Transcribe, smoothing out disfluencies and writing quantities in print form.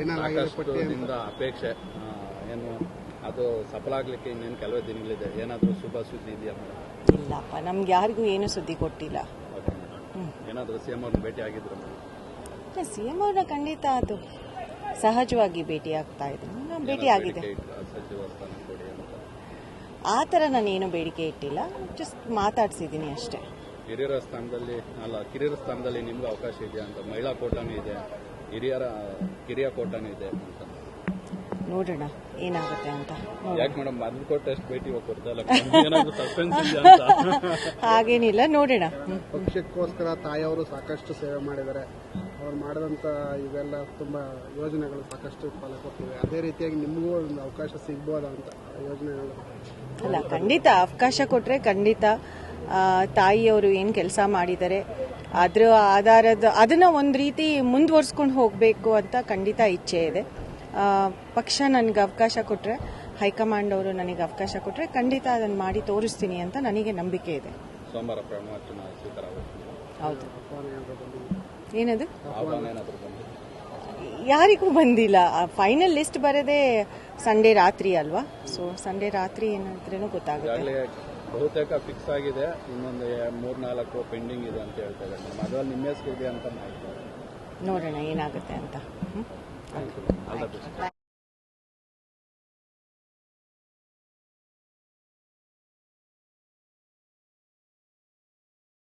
Final ಸಾಕಷ್ಟುದಿಂದ ಅಪೇಕ್ಷೆ ಏನು ಅದು ಸಫಲ ಆಗ್ಲಿಕ್ಕೆ ಇನ್ನೇನು ಕೆಲವೇ ದಿನಗಳಿದೆ. ಏನಾದರೂ ಶುಭ ಸುದ್ದಿ ಇದೆಯಾ ಮೇಡಮ್? ಇಲ್ಲಪ್ಪ, ನಮ್ಗೆ ಯಾರಿಗೂ ಏನು ಸುದ್ದಿ ಕೊಟ್ಟಿಲ್ಲ. ಏನಾದರೂ ಸಿಎಂ ಅವ್ರನ್ನ ಭೇಟಿ ಆಗಿದ್ರು? ಸಿಎಂ ಅವ್ರನ್ನ ಖಂಡಿತ ಅದು ಸಹಜವಾಗಿ ಭೇಟಿ ಆಗ್ತಾ ಇದ್ರು. ನಾನು ಭೇಟಿ ಆಗಿದೆ. ಸಚಿವ ಸ್ಥಾನ ಕೊಡಿ ಅಂತ ಆ ಥರ ನಾನೇನು ಬೇಡಿಕೆ ಇಟ್ಟಿಲ್ಲ, ಜಸ್ಟ್ ಮಾತಾಡ್ಸಿದ್ದೀನಿ ಅಷ್ಟೇ. ಕಿರಿಯರ ಸ್ಥಾನದಲ್ಲಿ ನಿಮ್ಗೆ ಅವಕಾಶ ಇದೆಯಾ ಅಂತ? ಮಹಿಳಾ ಕೋಟಾನೂ ಇದೆ, ಕಿರಿಯ ಕೋಟಾನೂ ಇದೆ ಅಂತ. ನೋಡೋಣ ಏನಾಗುತ್ತೆ ಅಂತ. ಯಾಕೆ ಮೇಡಮ್ ಮೊದಲು ಕೊಟ್ಟು ಎಷ್ಟು ಭೇಟಿ ಕೊಡ್ತಾ ಇಲ್ಲ? ಏನಾದ್ರು ಸಸ್ಪೆನ್ಸ್ ಇದೆಯಾ ಅಂತ? ಹಾಗೇನಿಲ್ಲ, ನೋಡೋಣ. ಪಕ್ಷಕ್ಕೋಸ್ಕರ ತಾಯಿಯವರು ಸಾಕಷ್ಟು ಸೇವೆ ಮಾಡಿದ್ದಾರೆ. ಅವ್ರು ಮಾಡಿದಂಥ ಇವೆಲ್ಲ ತುಂಬಾ ಯೋಜನೆಗಳು ಸಾಕಷ್ಟು ಫಲ ಕೊಟ್ಟಿವೆ. ಅದೇ ರೀತಿಯಾಗಿ ನಿಮಗೂ ಒಂದು ಅವಕಾಶ ಸಿಗ್ಬೋದಾ ಅಂತ ಯೋಜನೆಗಳು? ಅಲ್ಲ, ಖಂಡಿತ ಅವಕಾಶ ಕೊಟ್ಟರೆ ಖಂಡಿತ ತಾಯಿಯವರು ಏನು ಕೆಲಸ ಮಾಡಿದ್ದಾರೆ ಅದರ ಅದನ್ನು ಒಂದು ರೀತಿ ಮುಂದುವರ್ಸ್ಕೊಂಡು ಹೋಗಬೇಕು ಅಂತ ಖಂಡಿತ ಇಚ್ಛೆ ಇದೆ. ಪಕ್ಷ ನನಗೆ ಅವಕಾಶ ಕೊಟ್ಟರೆ, ಹೈಕಮಾಂಡ್ ಅವರು ನನಗೆ ಅವಕಾಶ ಕೊಟ್ಟರೆ ಖಂಡಿತ ಅದನ್ನು ಮಾಡಿ ತೋರಿಸ್ತೀನಿ ಅಂತ ನನಗೆ ನಂಬಿಕೆ ಇದೆ. ಸೋಮವಾರ ಪ್ರಮಾಣ ಸ್ವೀಕಾರ ಹೌದು. ಏನದು? ಯಾರಿಗೂ ಬಂದಿಲ್ಲ. ಫೈನಲ್ ಲಿಸ್ಟ್ ಬರೋದೇ ಸಂಡೇ ರಾತ್ರಿ ಅಲ್ವಾ? ಸೊ ಸಂಡೇ ರಾತ್ರಿ ಏನಾದ್ರೂ ಗೊತ್ತಾಗುತ್ತೆ. ಬಹುತೇಕ ಫಿಕ್ಸ್ ಆಗಿದೆ, ಇನ್ನೊಂದು 3-4 ಪೆಂಡಿಂಗ್ ಇದೆ ಅಂತ ಹೇಳ್ತಾರೆ. ಅದ್ರಲ್ಲಿ ನಿಮ್ಮ ಹೆಸರು ಇದೆ ಅಂತ ಮಾಹಿತಿ. ನೋಡೋಣ ಏನಾಗುತ್ತೆ ಅಂತ.